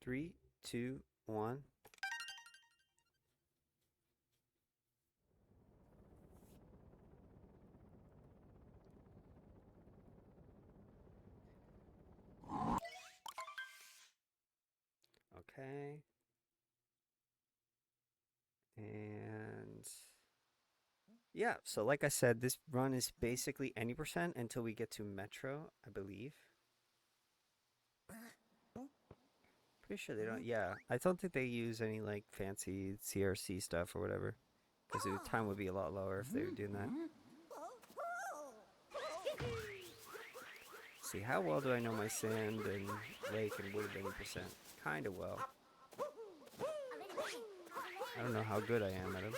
Three, two, one. Okay. And yeah, so like I said, this run is basically any percent until we get to Metro, I believe. Pretty sure they don't. Yeah, I don't think they use any like fancy CRC stuff or whatever, because the time would be a lot lower if they were doing that. See, how well do I know my sand and lake and wood at any percent? Kind of well. I don't know how good I am at them.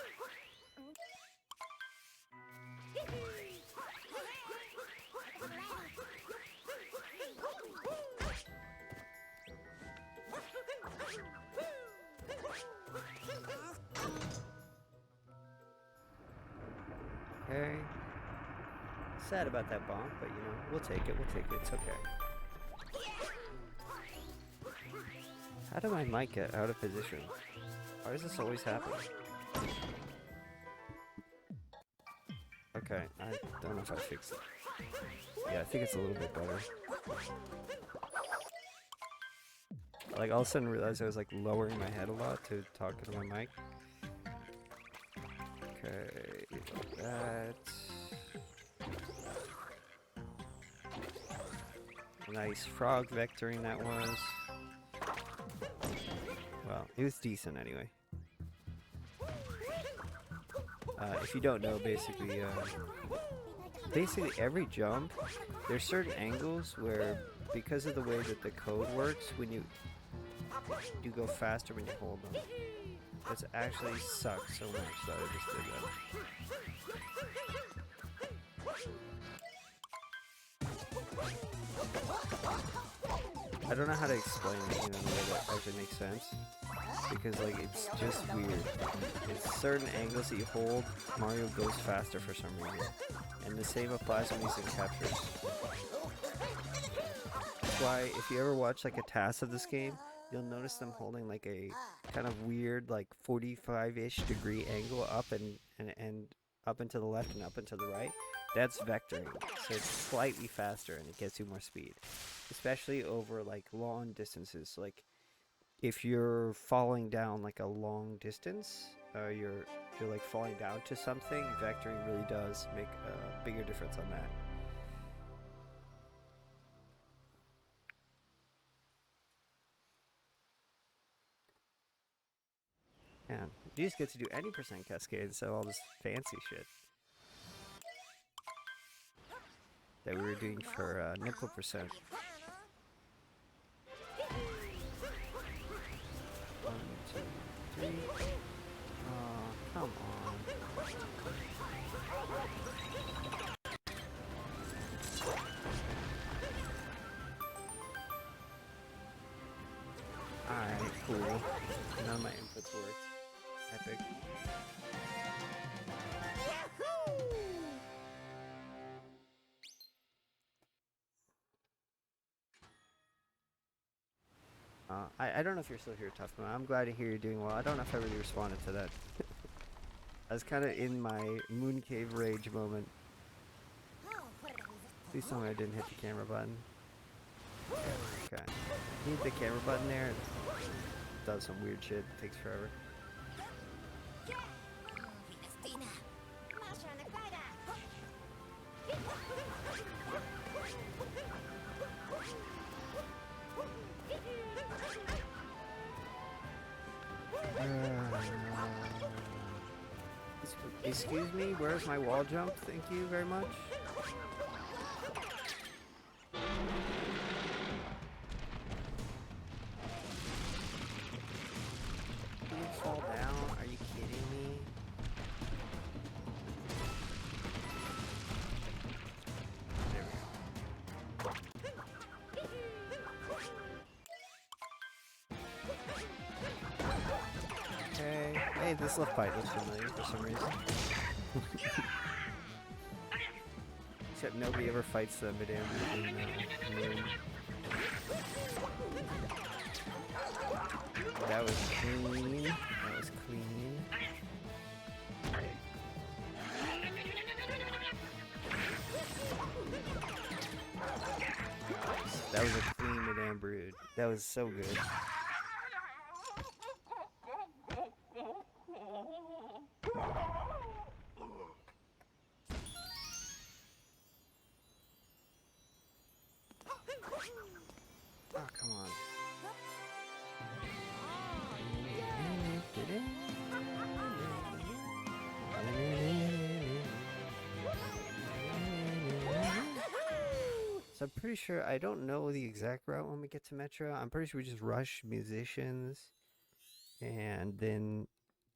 Okay. Sad about that bonk, but you know, we'll take it. We'll take it. It's okay. How did my mic get out of position? Why does this always happen? Okay, I don't know if I fixed it. Yeah, I think it's a little bit better. Like, all of a sudden realized I was like lowering my head a lot to talk into my mic. Okay, like that. Nice frog vectoring that was. Well, it was decent anyway. If you don't know, basically every jump, there's certain angles where, because of the way that the code works, when you go faster when you hold them. It actually sucks so much that I just did that. I don't know how to explain it in a way that actually makes sense, because like it's just weird. It's certain angles that you hold, Mario goes faster for some reason, and the same applies when using captures. That's why if you ever watch like a task of this game, you'll notice them holding like a kind of weird like 45-ish degree angle up and up and to the left and up and to the right. That's vectoring, so it's slightly faster and it gets you more speed, especially over like long distances. So, like if you're falling down like a long distance, you're like falling down to something, vectoring really does make a bigger difference on that. Man, you just get to do any percent cascade instead of all this fancy shit that we were doing for nipple percent. 1, 2, 3. Oh, come on. Alright, cool. None of my inputs worked. Epic. I don't know if you're still here, Tough, but I'm glad to hear you're doing well. I don't know if I really responded to that. I was kind of in my moon cave rage moment. Please tell me I didn't hit the camera button. Yeah, okay. You hit the camera button there, it does some weird shit. It takes forever. Excuse me, where's my wall jump? Thank you very much. Did you fall down? Are you kidding me? There we go. Okay. Hey, this left fight looks familiar for some reason. Except nobody ever fights the Madame in Moon. That was clean. That was clean. That was a clean Madame Brood. That was so good. Oh, come on. So I'm pretty sure, I don't know the exact route when we get to Metro. I'm pretty sure we just rush musicians and then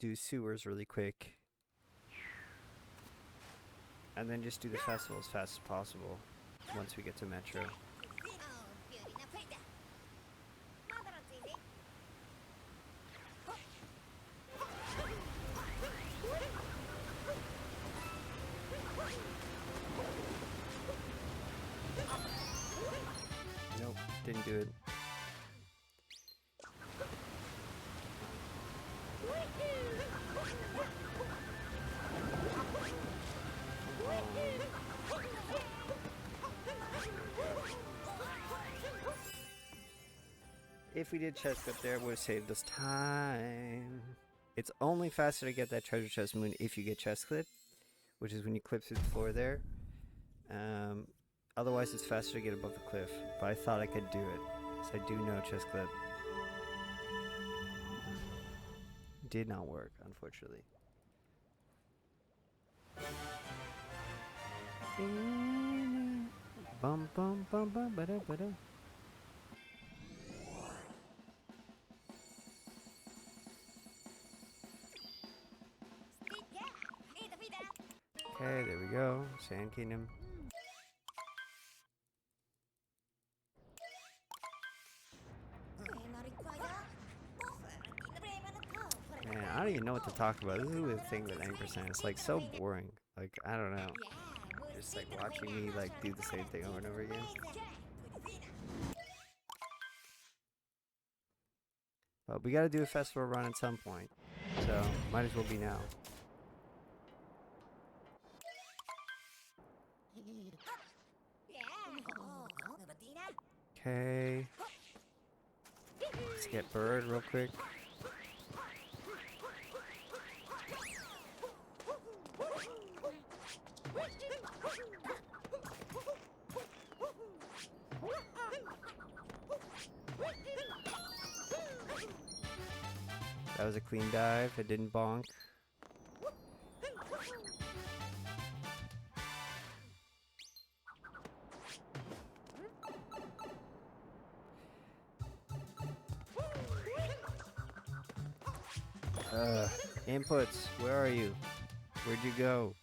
do sewers really quick. And then just do the festival as fast as possible once we get to Metro. Nope, didn't do it. If we did chest clip there, it would have saved us time. It's only faster to get that treasure chest moon if you get chest clip, which is when you clip through the floor there. Otherwise, it's faster to get above the cliff. But I thought I could do it, so I do know chest clip. Did not work, unfortunately. Bum bum bum bum ba da ba da. Okay, there we go. Sand Kingdom. Man, I don't even know what to talk about. This is the thing with 9%. It's like so boring. Like, I don't know. Just like watching me like do the same thing over and over again. But we gotta do a festival run at some point. So, might as well be now. Okay. Let's get Bird real quick. That was a clean dive. It didn't bonk. Inputs, where are you? Where'd you go?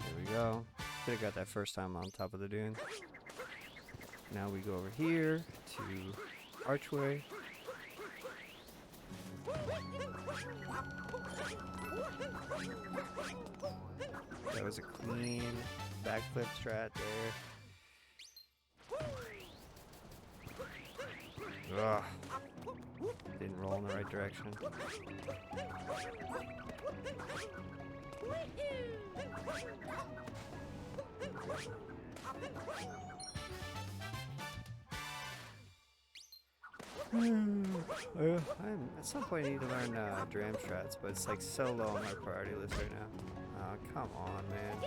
There we go. Could have got that first time on top of the dune. Now we go over here to Archway. That was a clean backflip strat there. Ugh. Didn't roll in the right direction. At some point I need to learn dram strats, but it's like so low on my priority list right now. Oh, come on, man.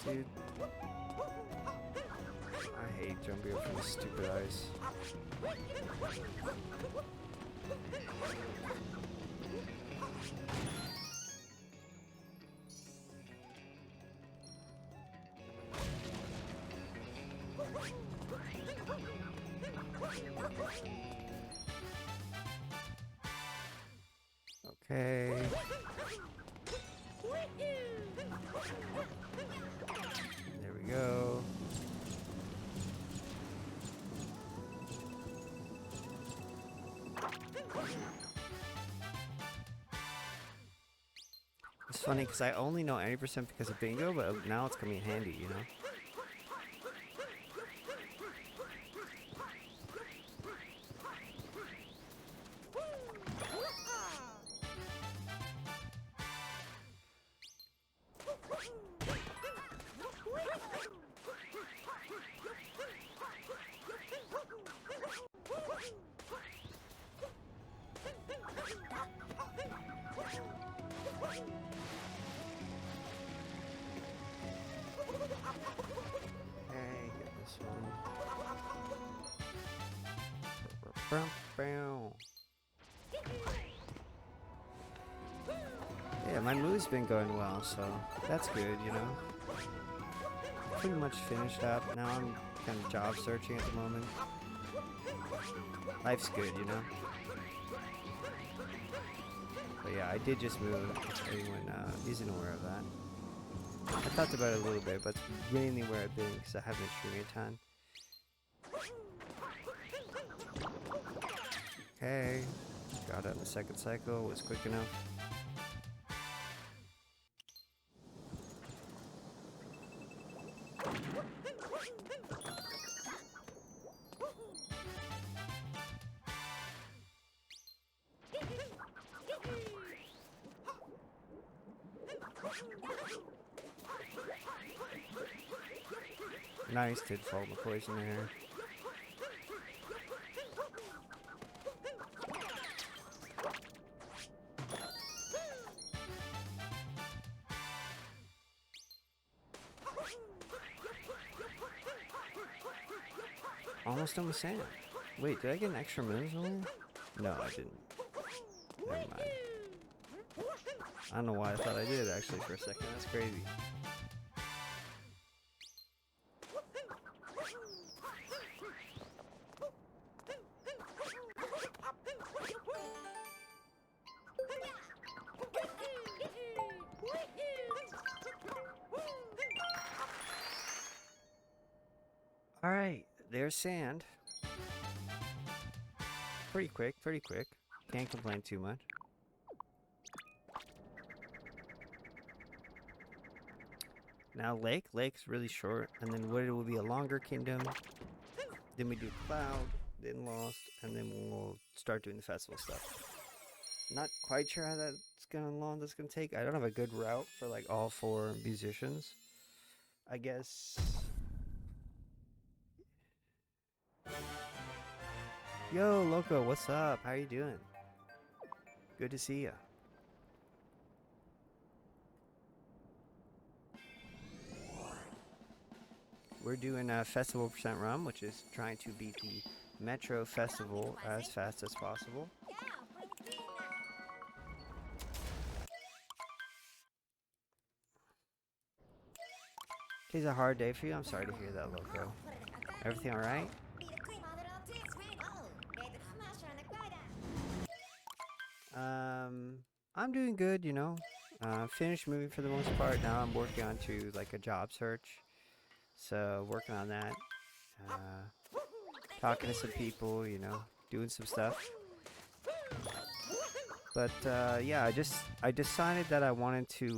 Dude. I hate jumping up from the stupid ice. Okay. It's funny because I only know 80% because of bingo, but now it's coming in handy, you know? Hey, get this one. Yeah, my move's been going well, so that's good, you know? Pretty much finished up. Now I'm kind of job searching at the moment. Life's good, you know? But yeah, I did just move, if anyone isn't aware of that. I talked about it a little bit, but it's mainly where I've been because I haven't been streaming a ton. Okay, got it on the second cycle, was quick enough. Nice, did fall my poison there. Almost done with sand. Wait, did I get an extra move on? No, I didn't. Never mind. I don't know why I thought I did actually for a second. That's crazy. Alright, there's sand. Pretty quick, pretty quick. Can't complain too much. Now lake. Lake's really short, and then wooded will be a longer kingdom. Then we do cloud, then lost, and then we'll start doing the festival stuff. Not quite sure how long that's gonna take. I don't have a good route for like all 4 musicians. I guess. Yo, Loco, what's up? How you doing? Good to see ya. We're doing a Festival % Rum, which is trying to beat the Metro Festival as fast as possible. Today's a hard day for you? I'm sorry to hear that, Loco. Everything alright? I'm doing good, you know. Finished moving for the most part. Now I'm working on to like a job search. So working on that. Talking to some people, you know, doing some stuff. But yeah, I decided that I wanted to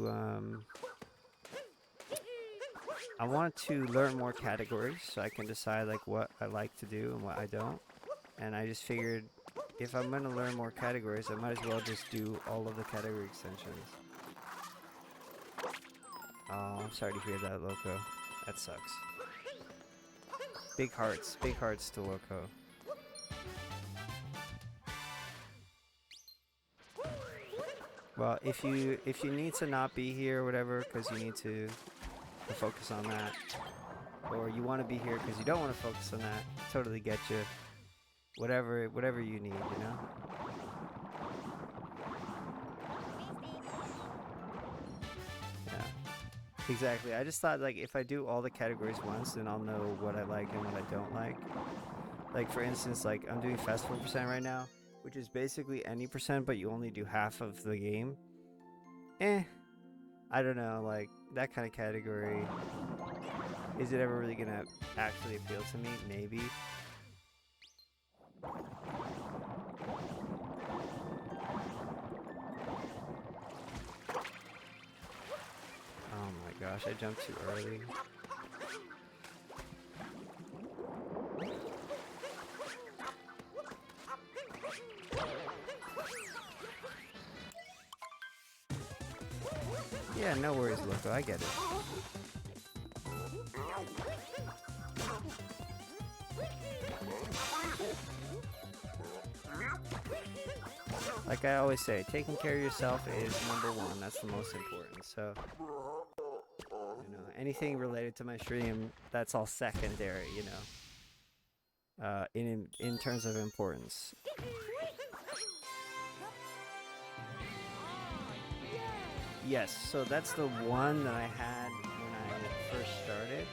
learn more categories so I can decide like what I like to do and what I don't. And I just figured if I'm gonna learn more categories, I might as well just do all of the category extensions. Oh, I'm sorry to hear that, Loco. That sucks. Big hearts to Loco. Well, if you need to not be here or whatever because you need to focus on that, or you want to be here because you don't want to focus on that, totally get you. Whatever you need, you know. Yeah, exactly. I just thought like if I do all the categories once, then I'll know what I like and what I don't like. Like for instance, like I'm doing festival % right now, which is basically any %, but you only do half of the game. I don't know, like that kind of category. Is it ever really gonna actually appeal to me? Maybe. gosh, I jumped too early. Yeah, no worries, Loco. I get it. Like I always say, taking care of yourself is number one. That's the most important. So, you know, anything related to my stream, that's all secondary, you know, in terms of importance. Yes, so that's the one that I had when I first started.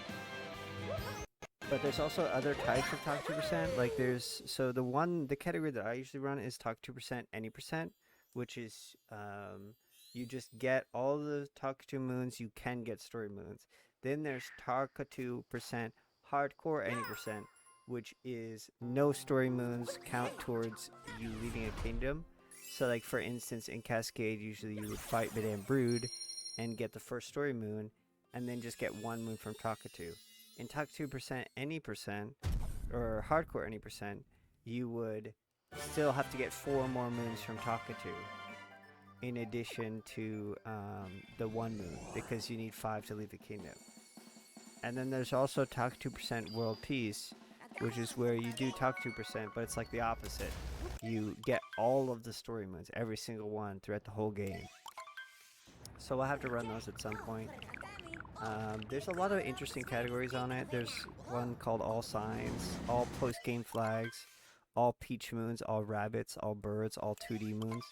But there's also other types of Talk 2%. Like there's, so the category that I usually run is Talk 2% any percent, which is, you just get all the Talk 2 moons, you can get story moons. Then there's Talk 2% hardcore any percent, which is no story moons count towards you leaving a kingdom. So like for instance in Cascade, usually you would fight Madame Brood and get the first story moon, and then just get one moon from Talkatu. In Talk 2% any percent, or hardcore any percent, you would still have to get 4 more moons from Talkatu, in addition to the 1 moon, because you need 5 to leave the kingdom. And then there's also Talk 2% World Peace, which is where you do Talk 2%, but it's like the opposite. You get all of the story moons, every single one, throughout the whole game. So we'll have to run those at some point. There's a lot of interesting categories on it. There's one called All Signs, all post-game flags, all peach moons, all rabbits, all birds, all 2D moons.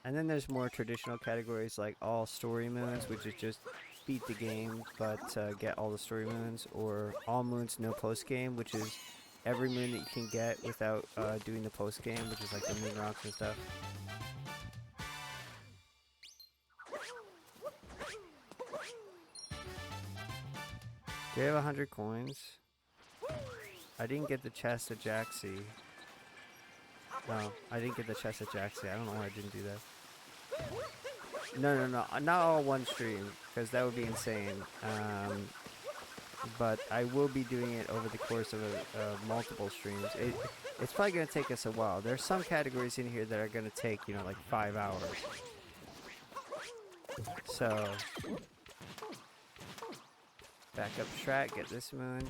And then there's more traditional categories like all story moons, which is just beat the game but get all the story moons, or all moons no post game, which is every moon that you can get without doing the post game, which is like the moon rocks and stuff. Do you have 100 coins? I didn't get the chest at Jaxi. No, I didn't get the chest at Jaxi. I don't know why I didn't do that. No, not all one stream, because that would be insane. But I will be doing it over the course of multiple streams. It's probably going to take us a while. There's some categories in here that are going to take, you know, like 5 hours. So, back up Strat, get this moon.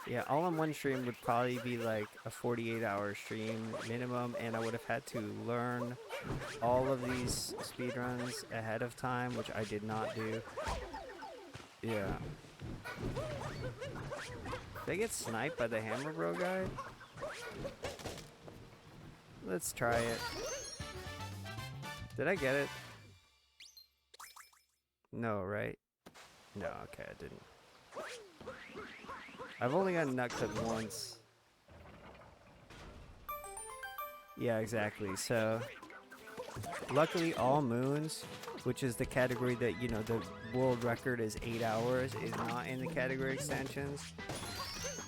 Yeah, all in one stream would probably be like a 48-hour stream minimum, and I would have had to learn all of these speedruns ahead of time, which I did not do. Yeah. Did I get sniped by the Hammer Bro guy? Let's try it. Did I get it? No, right? No, okay, I didn't. I've only gotten nut clipped once. Yeah, exactly. So, luckily all moons, which is the category that, you know, the world record is 8 hours, is not in the category extensions.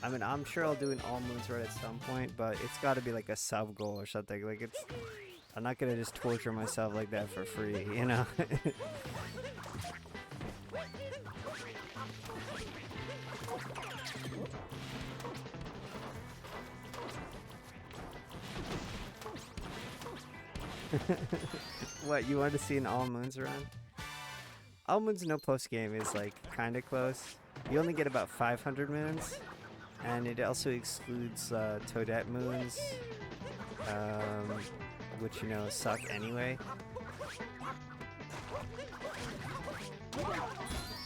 I mean, I'm sure I'll do an all moons run at some point, but it's got to be like a sub goal or something. Like, it's, I'm not gonna just torture myself like that for free, you know? What, you wanted to see an all moons run? All moons no post game is like kind of close. You only get about 500 moons, and it also excludes Toadette moons, which, you know, suck anyway.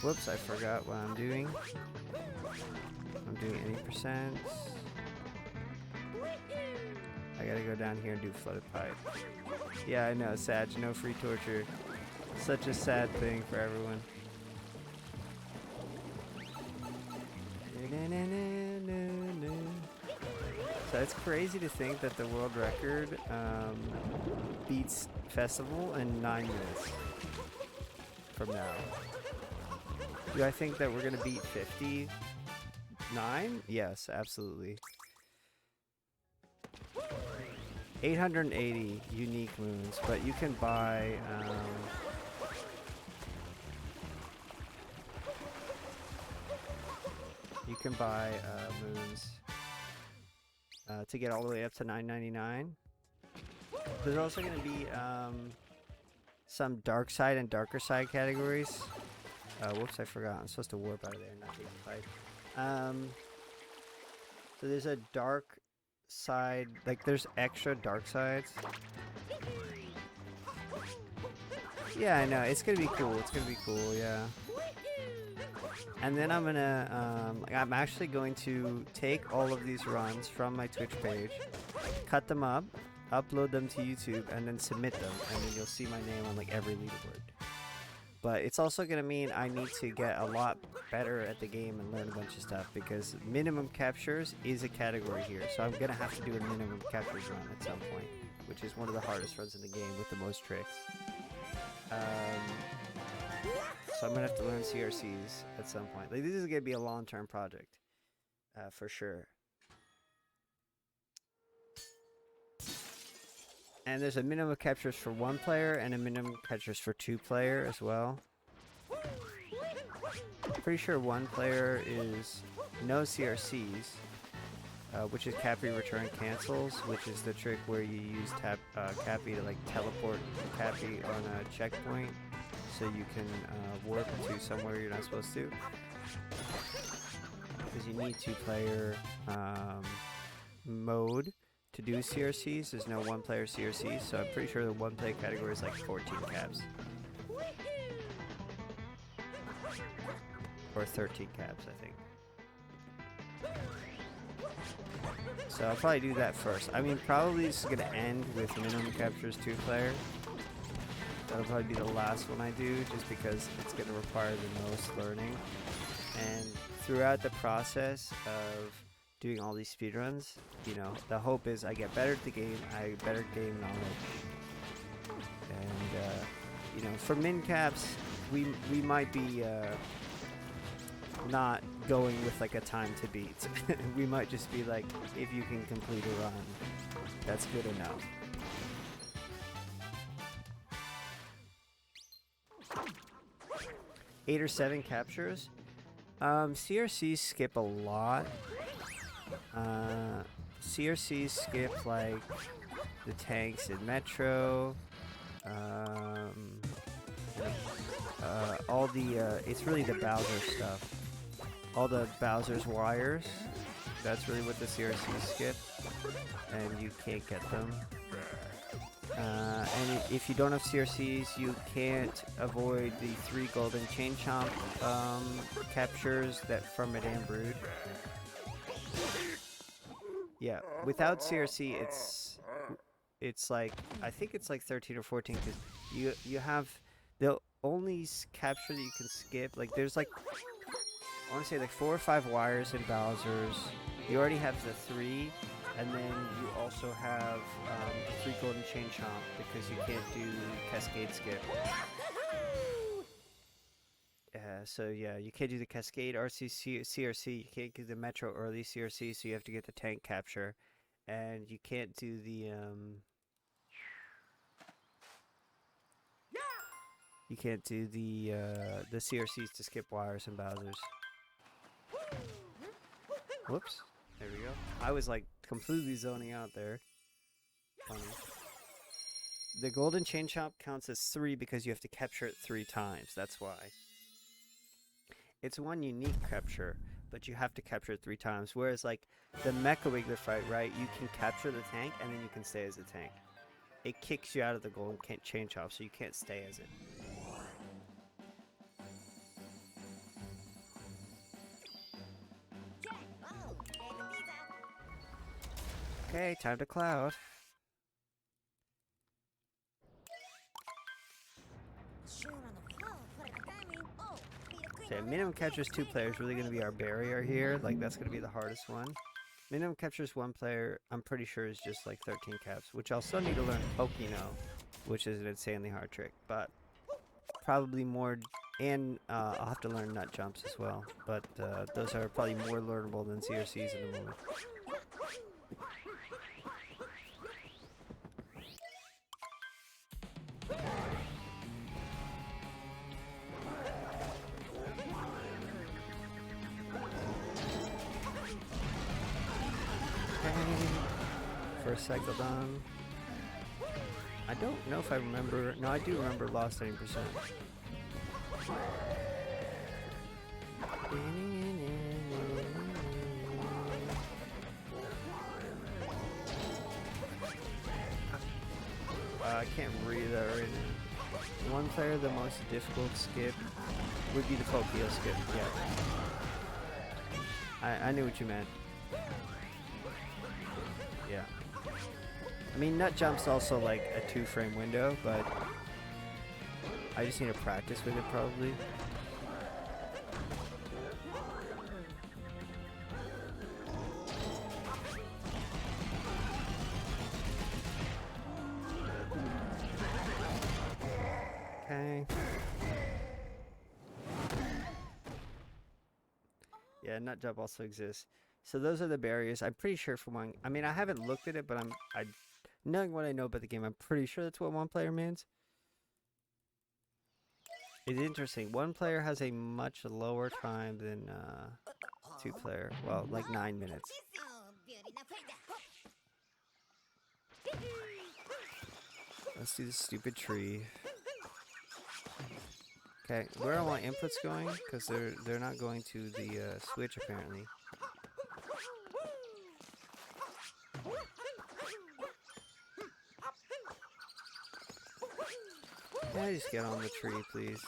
Whoops, I forgot what I'm doing. I'm doing any percent. I gotta go down here and do flooded pipe. Yeah, I know, Sag, no free torture. Such a sad thing for everyone. So it's crazy to think that the world record beats Festival in 9 minutes from now. Do I think that we're gonna beat 59? Yes, absolutely. 880 unique moons, but you can buy moons to get all the way up to 999. There's also going to be some dark side and darker side categories. Whoops, I forgot. I'm supposed to warp out of there, not take the fight. So there's a dark side, like there's extra dark sides. Yeah, I know. It's going to be cool. It's going to be cool, yeah. And then I'm gonna, I'm actually going to take all of these runs from my Twitch page, cut them up, upload them to YouTube, and then submit them, and then you'll see my name on like every leaderboard. But it's also gonna mean I need to get a lot better at the game and learn a bunch of stuff, because minimum captures is a category here, so I'm gonna have to do a minimum captures run at some point, which is one of the hardest runs in the game with the most tricks. So I'm gonna have to learn CRCs at some point. Like, this is gonna be a long-term project, for sure. And there's a minimum captures for 1 player and a minimum captures for 2 player as well. Pretty sure 1 player is no CRCs, which is Cappy return cancels, which is the trick where you use Cappy to like teleport Cappy on a checkpoint, so you can warp to somewhere you're not supposed to. Because you need 2-player mode to do CRCs. There's no 1-player CRCs, so I'm pretty sure the 1-player category is like 14 caps. Or 13 caps, I think. So I'll probably do that first. I mean, probably this is going to end with minimum captures 2-player. That'll probably be the last one I do, just because it's going to require the most learning. And throughout the process of doing all these speedruns, you know, the hope is I get better at the game, I better game knowledge. And, you know, for min caps, we might be not going with like a time to beat. We might just be like, if you can complete a run, that's good enough. Eight or 7 captures. CRCs skip a lot. CRCs skip like the tanks in Metro. All the it's really the Bowser stuff. All the Bowser's wires. That's really what the CRCs skip, and you can't get them. And if you don't have CRCs, you can't avoid the 3 golden chain chomp captures that from Madame Brood. Yeah, without CRC, it's like, I think it's like 13 or 14, because you have the only capture that you can skip. Like, there's like, I want to say like 4 or 5 wires in Bowser's. You already have the 3. And then you also have 3 golden chain chomp, because you can't do cascade skip. So yeah, you can't do the cascade CRC, you can't do the Metro early CRC, so you have to get the tank capture. And you can't do the the CRCs to skip wires and Bowser's. Whoops. There we go. I was like completely zoning out there. Funny. The golden chain chomp counts as 3 because you have to capture it 3 times. That's why. It's 1 unique capture, but you have to capture it 3 times. Whereas like the Mecha Wiggler fight, right? You can capture the tank and then you can stay as a tank. It kicks you out of the golden chain chomp, so you can't stay as it. Okay, time to Cloud. Okay, minimum captures 2 players really going to be our barrier here. Like, that's going to be the hardest one. Minimum captures 1 player, I'm pretty sure is just like 13 caps, which I'll still need to learn Pokino, which is an insanely hard trick. But probably more, and I'll have to learn nut jumps as well. But those are probably more learnable than CRCs at the moment. First cycle done. I don't know if I remember. No, I do remember lost 30%. I can't read that right now. One player, the most difficult skip would be the Popio skip. Yeah. I knew what you meant. Yeah. I mean, nut jump's also like a 2-frame window, but I just need to practice with it probably. Okay. Yeah, nut jump also exists. So those are the barriers. I'm pretty sure for one. I mean, I haven't looked at it, but knowing what I know about the game, I'm pretty sure that's what one player means. It's interesting. One player has a much lower time than 2-player. Well, like 9 minutes. Let's do the stupid tree. Okay, where are my inputs going? Because they're not going to the switch apparently. Can I just get on the tree, please?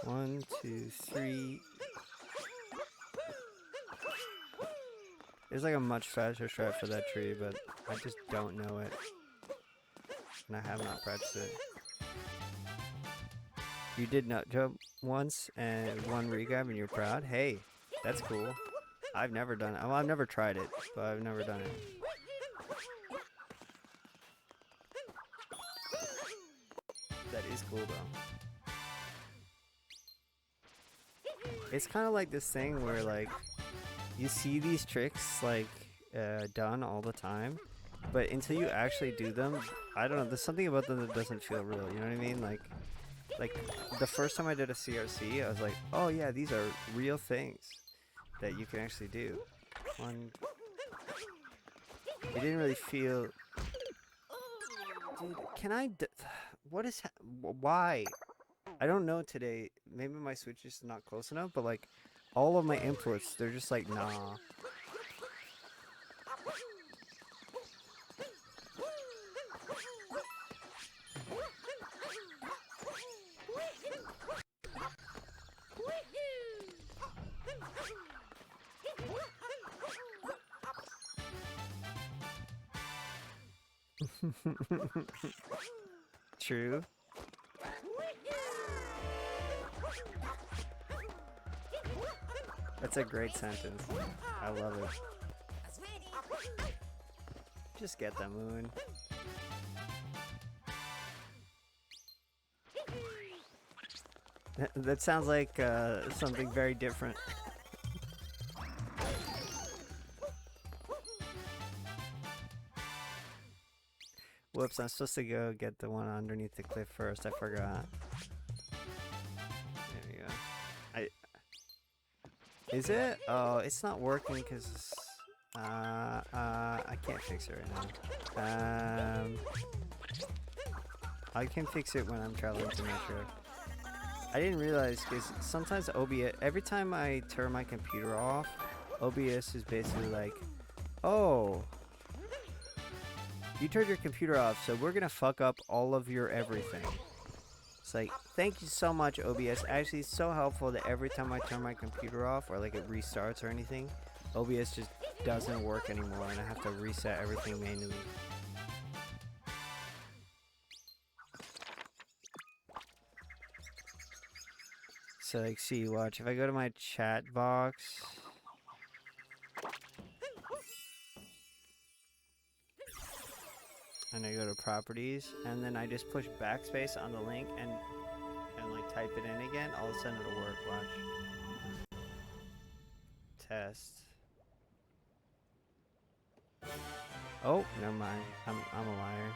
One, two, three. There's like a much faster strat for that tree, but I just don't know it. And I have not practiced it. You did nut jump once and one regrab and you're proud? Hey, that's cool. I've never done it. Well, I've never tried it, but I've never done it. That is cool though. It's kind of like this thing where like you see these tricks like done all the time, but until you actually do them, I don't know, there's something about them that doesn't feel real, you know what I mean? Like the first time I did a CRC, I was like, oh yeah, these are real things that you can actually do. It didn't really feel... Dude, can I... What is... Why? I don't know today. Maybe my Switch is not close enough, but like, all of my inputs, they're just like, nah. True. That's a great sentence. I love it. Just get the moon. That sounds like something very different. Whoops, I'm supposed to go get the one underneath the cliff first. I forgot. There we go. Is it? Oh, it's not working because I can't fix it right now. I can fix it when I'm traveling to Metro. I didn't realize because sometimes OBS, every time I turn my computer off, OBS is basically like, oh, you turned your computer off, so we're gonna fuck up all of your everything. It's like, thank you so much, OBS. Actually, it's so helpful that every time I turn my computer off or like it restarts or anything, OBS just doesn't work anymore and I have to reset everything manually. So like, see, watch. If I go to my chat box, and I go to properties, and then I just push backspace on the link and like type it in again, all of a sudden it'll work. Watch. Test. Oh, never mind. I'm a liar.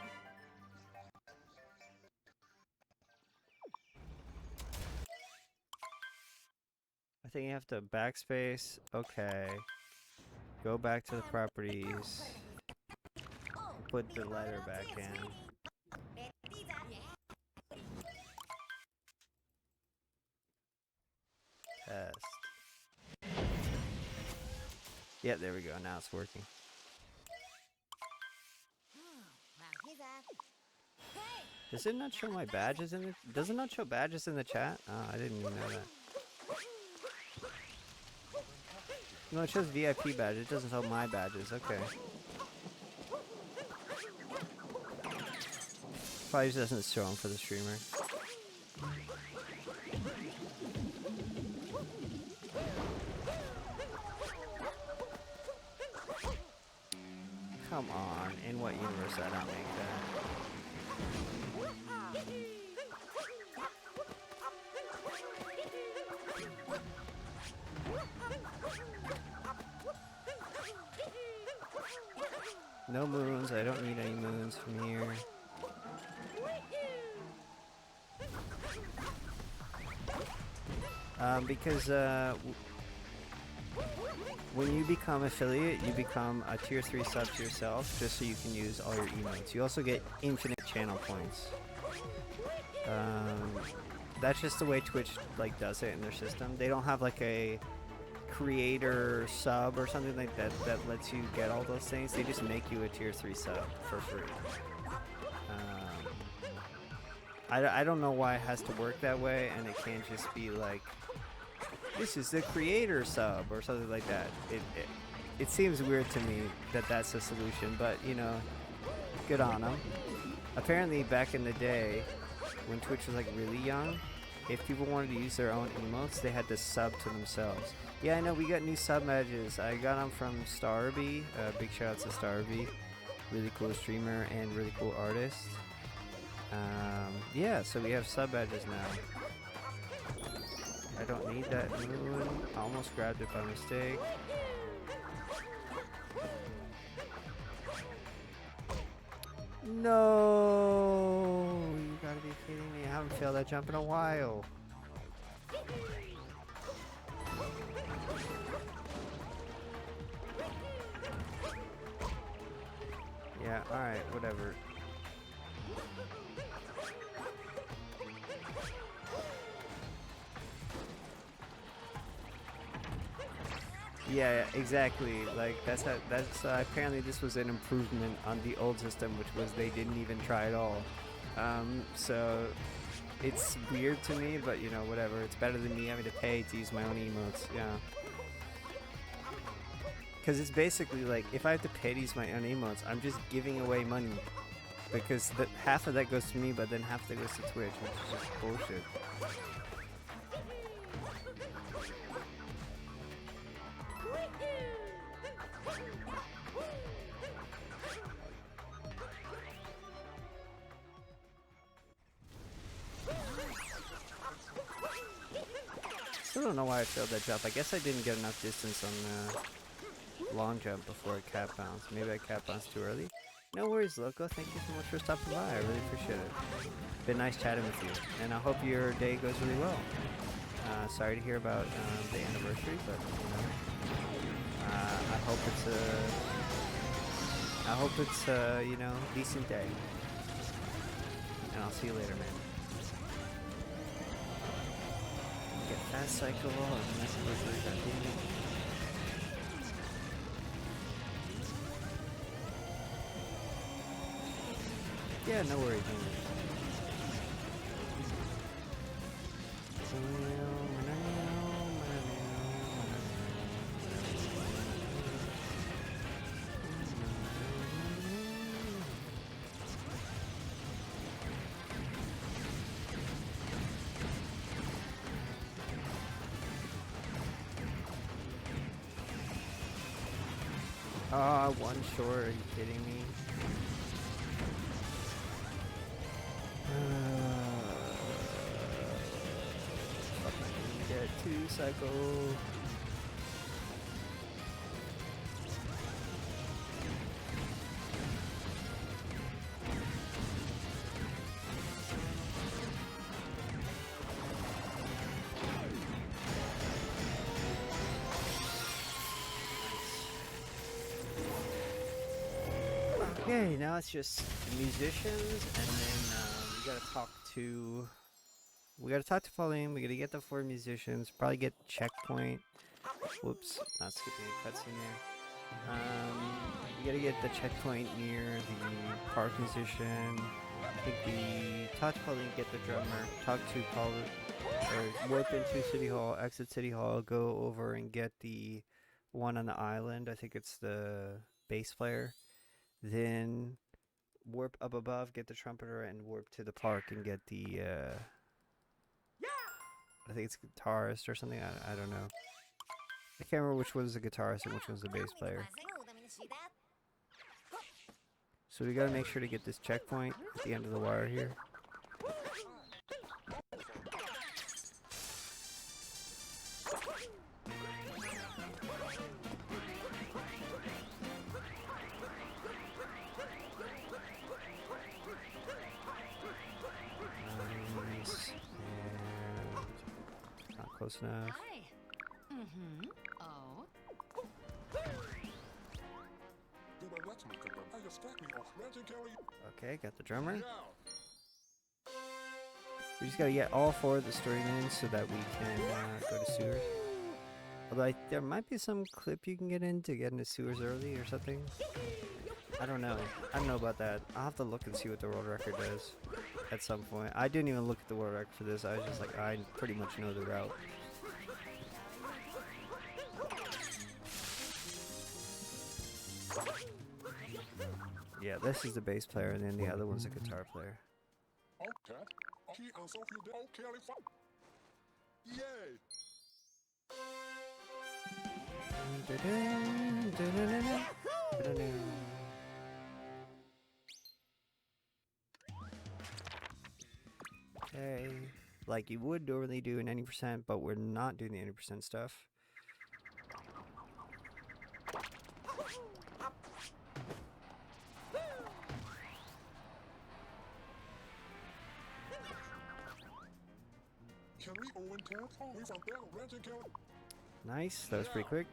I think you have to backspace. Okay. Go back to the properties. Put the letter back in. Test. Yeah, there we go. Now it's working. Does it not show my badges in the? Does it not show badges in the chat? Oh, I didn't even know that. No, it shows VIP badge. It doesn't show my badges. Okay. Probably just doesn't show them for the streamer. Come on. In what universe did I not make that? No moons. I don't need any moons from here. Because when you become affiliate, you become a tier 3 sub to yourself, just so you can use all your emotes. You also get infinite channel points. That's just the way Twitch like does it in their system. They don't have like a creator sub or something like that that lets you get all those things. They just make you a tier 3 sub for free. I don't know why it has to work that way, and it can't just be like, this is the creator sub or something like that. It seems weird to me that that's the solution, but you know, good on them. Apparently back in the day, when Twitch was like really young, if people wanted to use their own emotes, they had to sub to themselves. Yeah, I know, we got new sub badges. I got them from Starby. Big shout out to Starby. Really cool streamer and really cool artist. Yeah, so we have sub badges now. I don't need that moon. I almost grabbed it by mistake. No! You gotta be kidding me. I haven't failed that jump in a while. Yeah, alright, whatever. Yeah, exactly. Like that's apparently this was an improvement on the old system, which was they didn't even try at all. So it's weird to me, but you know, whatever. It's better than me having to pay to use my own emotes. Yeah. Because it's basically like, if I have to pay to use my own emotes, I'm just giving away money. Because half of that goes to me, but then half of that goes to Twitch, which is just bullshit. Still don't know why I failed that jump. I guess I didn't get enough distance on the long jump before I cap bounced. Maybe I cap bounced too early. No worries, Loco. Thank you so much for stopping by. I really appreciate it. Been nice chatting with you, and I hope your day goes really well. Sorry to hear about the anniversary, but you know, I hope it's you know, decent day. And I'll see you later, man. Get fast cycle and mess with that thing. Yeah, no worries, no worries. Ah, one short. Are you kidding me? Fuck, I didn't get 2 cycle. Okay, now it's just musicians, and then we gotta talk to. We gotta talk to Pauline. We gotta get the 4 musicians. Probably get checkpoint. Whoops, not skipping a cutscene there. We gotta get the checkpoint near the park musician. I think we talk to Pauline, get the drummer. Talk to Pauline, or warp into City Hall, exit City Hall, go over and get the one on the island. I think it's the bass player. Then warp up above, get the trumpeter, and warp to the park and get the I think it's guitarist or something. I don't know. I can't remember which one's the guitarist and which one's the bass player. So we gotta make sure to get this checkpoint at the end of the wire here. Nice. And not close enough. Okay, got the drummer. We just gotta get all 4 of the storymen so that we can go to sewers. Although there might be some clip you can get in to get into sewers early or something. I don't know. I don't know about that. I'll have to look and see what the world record does at some point. I didn't even look at the world record for this. I was just like, I pretty much know the route. Yeah, this is the bass player, and then the other one's a guitar player. Okay, like you would normally do an 90%, but we're not doing the 80% stuff. Nice, that was pretty quick.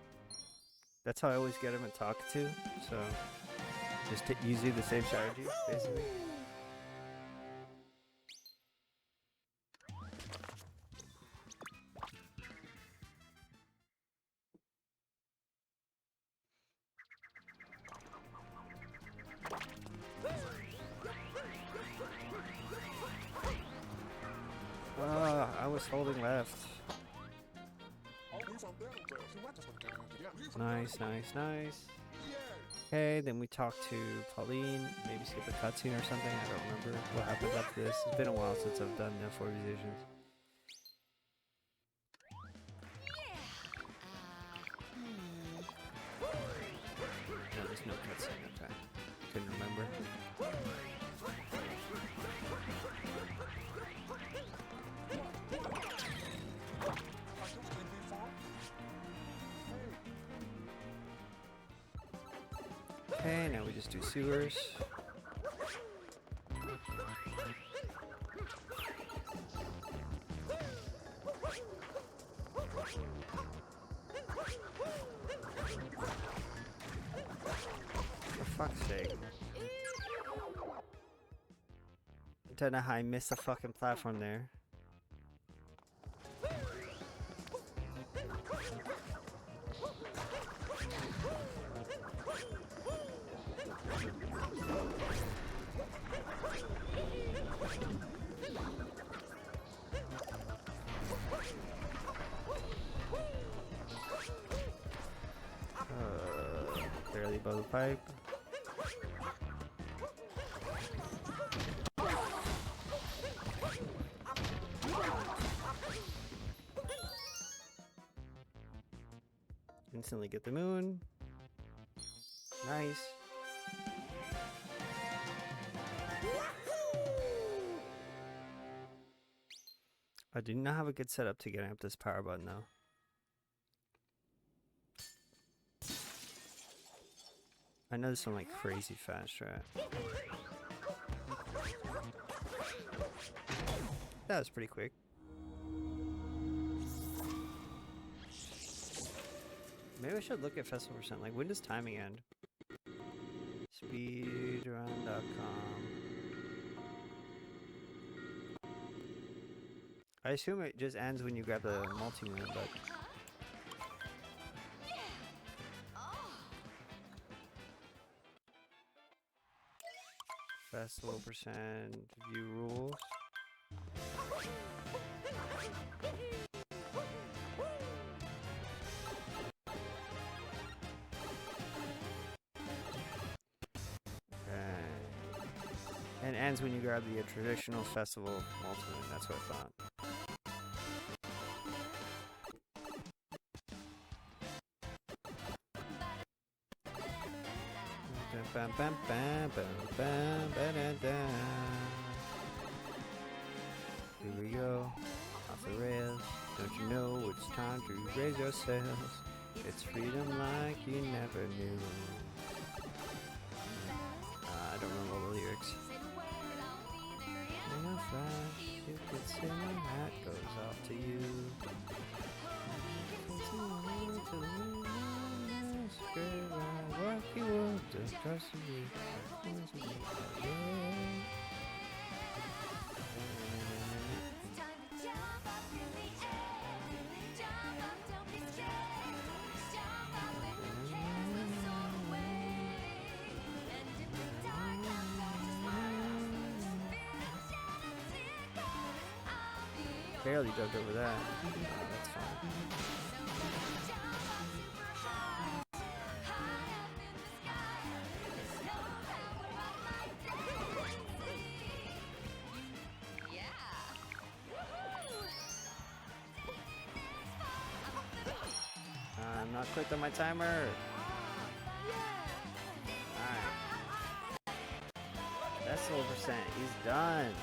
That's how I always get him and talk to, so just usually the same strategy, basically. I was holding left. Nice, nice, nice. Okay, then we talk to Pauline, maybe skip a cutscene or something. I don't remember what happens after this. It's been a while since I've done the 4 musicians. No, there's no cutscene. Okay, couldn't remember. Okay, now we just do sewers. For fuck's sake. I don't know how I missed the fucking platform there. Barely above the pipe. Instantly get the moon. Nice. I do not have a good setup to getting up this power button though. I know this one like crazy fast, right? That was pretty quick. Maybe I should look at festival percent. Like, when does timing end? Speedrun.com. I assume it just ends when you grab the multi-moon, but... Festival percent, view rules. And ends when you grab the traditional festival multi-moon, that's what I thought. Bam, bam, bam, bam, bam, bam, bam, bam. Here we go, off the rails. Don't you know it's time to raise your sails? It's freedom like you never knew. I don't remember all the lyrics. In a flash, you could sing and that goes off to you. What you want to trust me. Barely jumped over that. Oh, that's fine. I'm not quick on my timer. Alright. That's 12%. He's done.